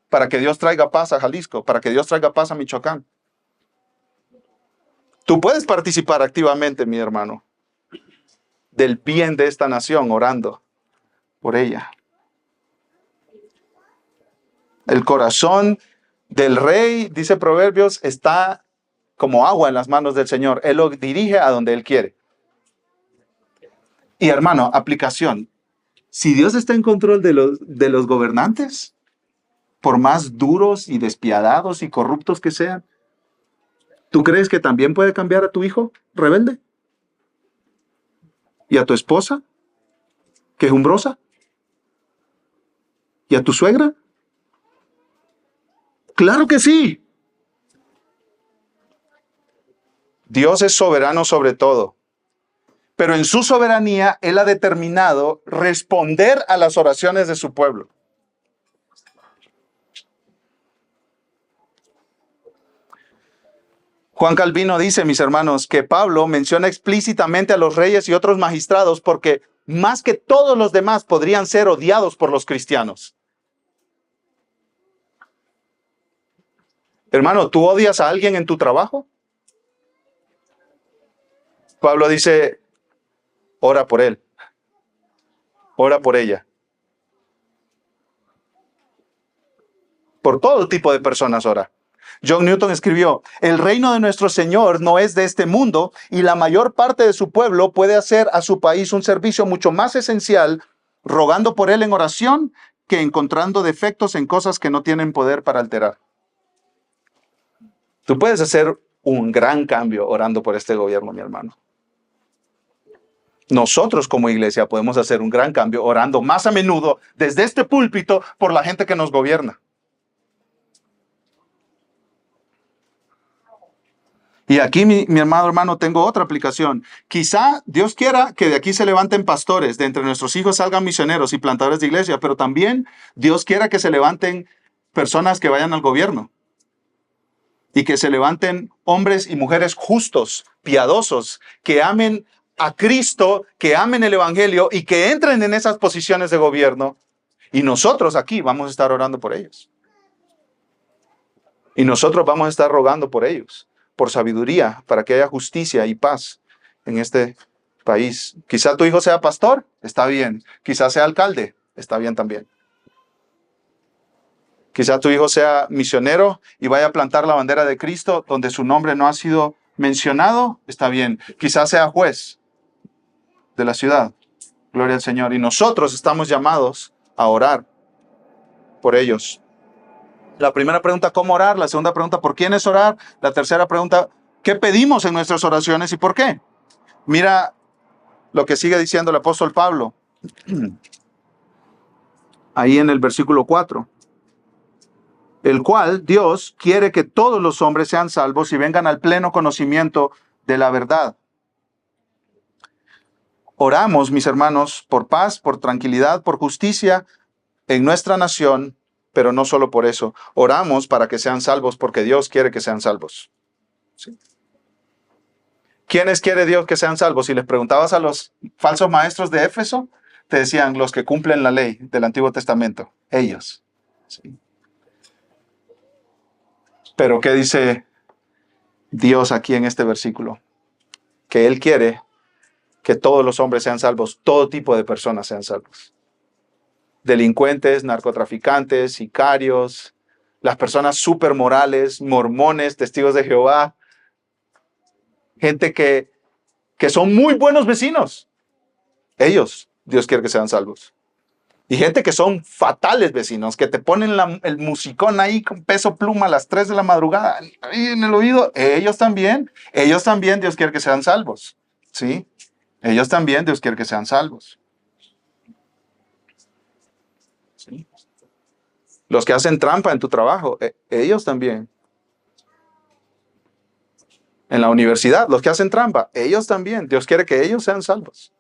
para que Dios traiga paz a Jalisco, para que Dios traiga paz a Michoacán. Tú puedes participar activamente, mi hermano, del bien de esta nación, orando por ella. El corazón del rey, dice Proverbios, está como agua en las manos del Señor. Él lo dirige a donde Él quiere. Y hermano, aplicación. Si Dios está en control de los gobernantes, por más duros y despiadados y corruptos que sean, ¿tú crees que también puede cambiar a tu hijo rebelde? ¿Y a tu esposa quejumbrosa? ¿Y a tu suegra? ¡Claro que sí! Dios es soberano sobre todo, pero en su soberanía Él ha determinado responder a las oraciones de su pueblo. Juan Calvino dice, mis hermanos, que Pablo menciona explícitamente a los reyes y otros magistrados porque más que todos los demás podrían ser odiados por los cristianos. Hermano, ¿tú odias a alguien en tu trabajo? Pablo dice, ora por él, ora por ella. Por todo tipo de personas ora. John Newton escribió, el reino de nuestro Señor no es de este mundo y la mayor parte de su pueblo puede hacer a su país un servicio mucho más esencial rogando por él en oración que encontrando defectos en cosas que no tienen poder para alterar. Tú puedes hacer un gran cambio orando por este gobierno, mi hermano. Nosotros como iglesia podemos hacer un gran cambio orando más a menudo desde este púlpito por la gente que nos gobierna. Y aquí, mi amado hermano, tengo otra aplicación. Quizá Dios quiera que de aquí se levanten pastores, de entre nuestros hijos salgan misioneros y plantadores de iglesia, pero también Dios quiera que se levanten personas que vayan al gobierno. Y que se levanten hombres y mujeres justos, piadosos, que amen a Cristo, que amen el Evangelio y que entren en esas posiciones de gobierno. Y nosotros aquí vamos a estar orando por ellos. Y nosotros vamos a estar rogando por ellos, por sabiduría, para que haya justicia y paz en este país. Quizá tu hijo sea pastor, está bien. Quizá sea alcalde, está bien también. Quizá tu hijo sea misionero y vaya a plantar la bandera de Cristo donde su nombre no ha sido mencionado, está bien. Quizás sea juez de la ciudad. Gloria al Señor. Y nosotros estamos llamados a orar por ellos. La primera pregunta, ¿cómo orar? La segunda pregunta, ¿por quién es orar? La tercera pregunta, ¿qué pedimos en nuestras oraciones y por qué? Mira lo que sigue diciendo el apóstol Pablo. Ahí en el versículo 4. El cual Dios quiere que todos los hombres sean salvos y vengan al pleno conocimiento de la verdad. Oramos, mis hermanos, por paz, por tranquilidad, por justicia en nuestra nación, pero no solo por eso. Oramos para que sean salvos porque Dios quiere que sean salvos. ¿Sí? ¿Quiénes quiere Dios que sean salvos? Si les preguntabas a los falsos maestros de Éfeso, te decían los que cumplen la ley del Antiguo Testamento. Ellos. ¿Sí? Pero ¿qué dice Dios aquí en este versículo? Que Él quiere que todos los hombres sean salvos, todo tipo de personas sean salvos. Delincuentes, narcotraficantes, sicarios, las personas supermorales, mormones, testigos de Jehová, gente que son muy buenos vecinos. Ellos, Dios quiere que sean salvos. Y gente que son fatales vecinos, que te ponen el musicón ahí con peso pluma a las 3 de la madrugada, ahí en el oído. Ellos también, Dios quiere que sean salvos. ¿Sí? Ellos también, Dios quiere que sean salvos. ¿Sí? Los que hacen trampa en tu trabajo, ellos también. En la universidad, los que hacen trampa, ellos también. Dios quiere que ellos sean salvos.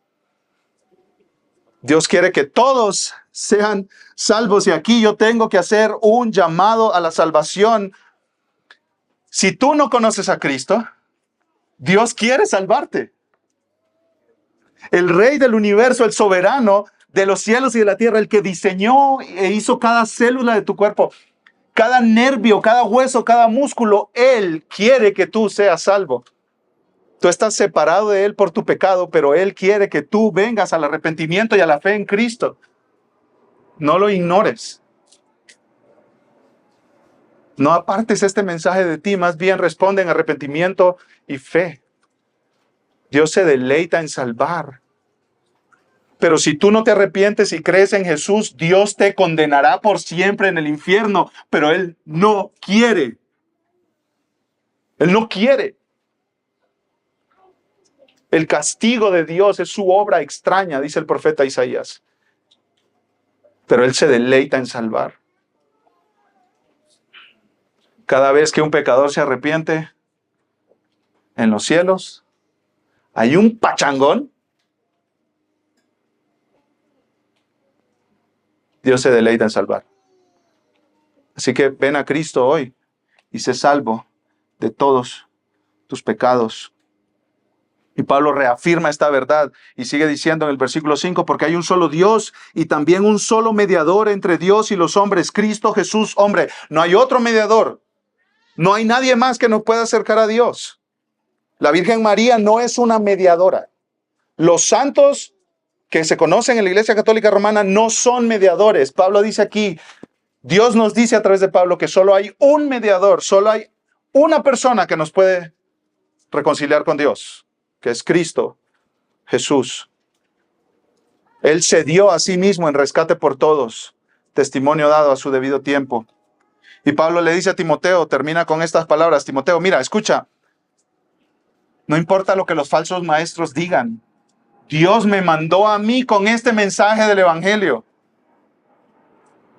Dios quiere que todos sean salvos y aquí yo tengo que hacer un llamado a la salvación. Si tú no conoces a Cristo, Dios quiere salvarte. El Rey del universo, el soberano de los cielos y de la tierra, el que diseñó e hizo cada célula de tu cuerpo, cada nervio, cada hueso, cada músculo, Él quiere que tú seas salvo. Tú estás separado de Él por tu pecado, pero Él quiere que tú vengas al arrepentimiento y a la fe en Cristo. No lo ignores. No apartes este mensaje de ti, más bien responde en arrepentimiento y fe. Dios se deleita en salvar. Pero si tú no te arrepientes y crees en Jesús, Dios te condenará por siempre en el infierno. Pero Él no quiere. Él no quiere. El castigo de Dios es su obra extraña, dice el profeta Isaías. Pero Él se deleita en salvar. Cada vez que un pecador se arrepiente, en los cielos hay un pachangón. Dios se deleita en salvar. Así que ven a Cristo hoy y sé salvo de todos tus pecados. Y Pablo reafirma esta verdad y sigue diciendo en el versículo 5, porque hay un solo Dios y también un solo mediador entre Dios y los hombres, Cristo Jesús, hombre. No hay otro mediador. No hay nadie más que nos pueda acercar a Dios. La Virgen María no es una mediadora. Los santos que se conocen en la Iglesia Católica Romana no son mediadores. Pablo dice aquí, Dios nos dice a través de Pablo que solo hay un mediador, solo hay una persona que nos puede reconciliar con Dios, que es Cristo Jesús. Él se dio a sí mismo en rescate por todos, testimonio dado a su debido tiempo. Y Pablo le dice a Timoteo, termina con estas palabras, Timoteo, mira, escucha, no importa lo que los falsos maestros digan, Dios me mandó a mí con este mensaje del Evangelio.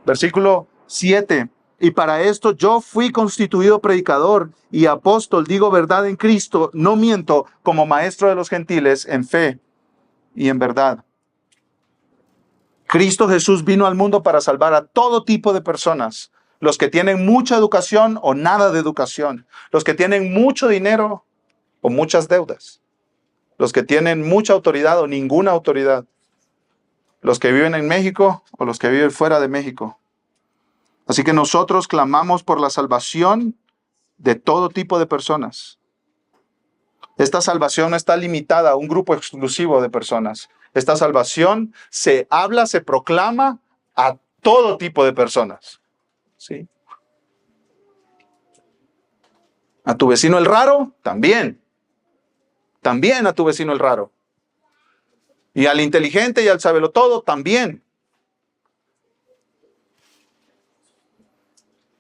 Versículo 7. Y para esto yo fui constituido predicador y apóstol, digo verdad en Cristo, no miento, como maestro de los gentiles en fe y en verdad. Cristo Jesús vino al mundo para salvar a todo tipo de personas. Los que tienen mucha educación o nada de educación. Los que tienen mucho dinero o muchas deudas. Los que tienen mucha autoridad o ninguna autoridad. Los que viven en México o los que viven fuera de México. Así que nosotros clamamos por la salvación de todo tipo de personas. Esta salvación no está limitada a un grupo exclusivo de personas. Esta salvación se habla, se proclama a todo tipo de personas. ¿Sí? A tu vecino el raro, también. también a tu vecino el raro. Y al inteligente y al sabelotodo también.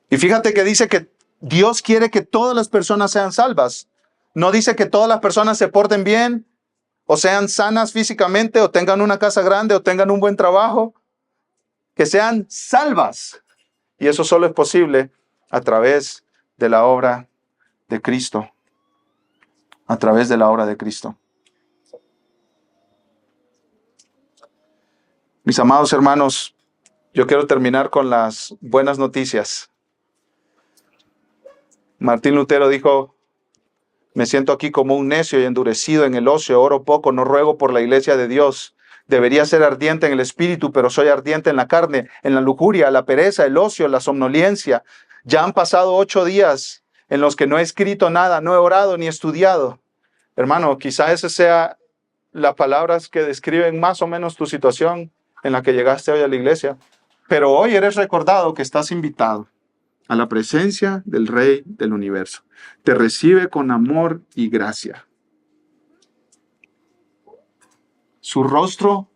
Y fíjate que dice que Dios quiere que todas las personas sean salvas. No dice que todas las personas se porten bien, o sean sanas físicamente, o tengan una casa grande, o tengan un buen trabajo. Que sean salvas. Y eso solo es posible a través de la obra de Cristo. A través de la obra de Cristo. Mis amados hermanos, yo quiero terminar con las buenas noticias. Martín Lutero dijo: me siento aquí como un necio y endurecido en el ocio, oro poco, no ruego por la iglesia de Dios. Debería ser ardiente en el espíritu, pero soy ardiente en la carne, en la lujuria, la pereza, el ocio, la somnolencia. Ya han pasado 8 días en los que no he escrito nada, no he orado ni estudiado. Hermano, quizá esas sean las palabras que describen más o menos tu situación en la que llegaste hoy a la iglesia. Pero hoy eres recordado que estás invitado a la presencia del Rey del universo. Te recibe con amor y gracia. Su rostro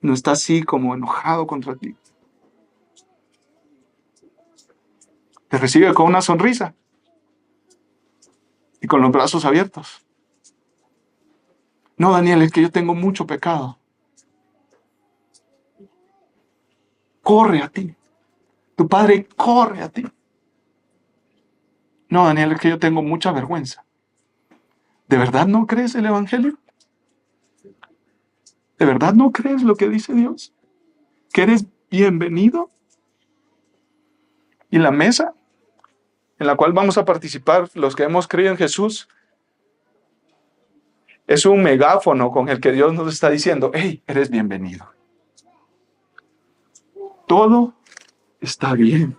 no está así como enojado contra ti. Te recibe con una sonrisa y con los brazos abiertos. No, Daniel, es que yo tengo mucho pecado. Corre a ti. Tu Padre corre a ti. No, Daniel, es que yo tengo mucha vergüenza. ¿De verdad no crees el Evangelio? ¿De verdad no crees lo que dice Dios? ¿Que eres bienvenido? Y la mesa en la cual vamos a participar los que hemos creído en Jesús es un megáfono con el que Dios nos está diciendo: hey, eres bienvenido. Todo está bien.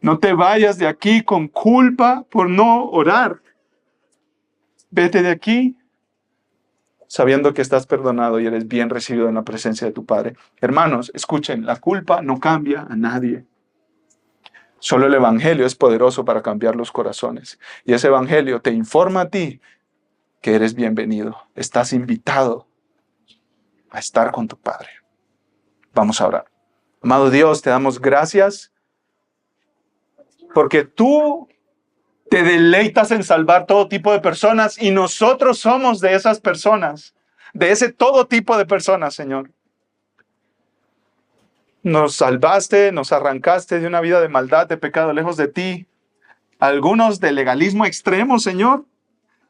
No te vayas de aquí con culpa por no orar. Vete de aquí sabiendo que estás perdonado y eres bien recibido en la presencia de tu Padre. Hermanos, escuchen, la culpa no cambia a nadie. Solo el Evangelio es poderoso para cambiar los corazones. Y ese Evangelio te informa a ti que eres bienvenido. Estás invitado a estar con tu Padre. Vamos a orar. Amado Dios, te damos gracias porque tú te deleitas en salvar todo tipo de personas y nosotros somos de esas personas, de ese todo tipo de personas, Señor. Nos salvaste, nos arrancaste de una vida de maldad, de pecado lejos de ti. Algunos de legalismo extremo, Señor,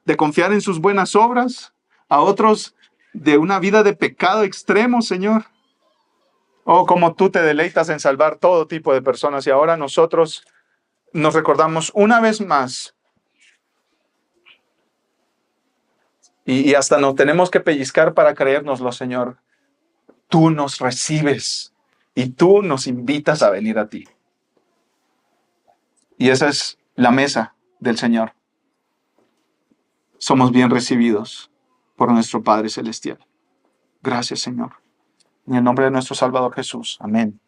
de confiar en sus buenas obras. A otros de una vida de pecado extremo, Señor. Oh, como tú te deleitas en salvar todo tipo de personas. Y ahora nosotros nos recordamos una vez más. Y hasta nos tenemos que pellizcar para creérnoslo, Señor. Tú nos recibes y tú nos invitas a venir a ti. Y esa es la mesa del Señor. Somos bien recibidos por nuestro Padre Celestial. Gracias, Señor. En el nombre de nuestro Salvador Jesús. Amén.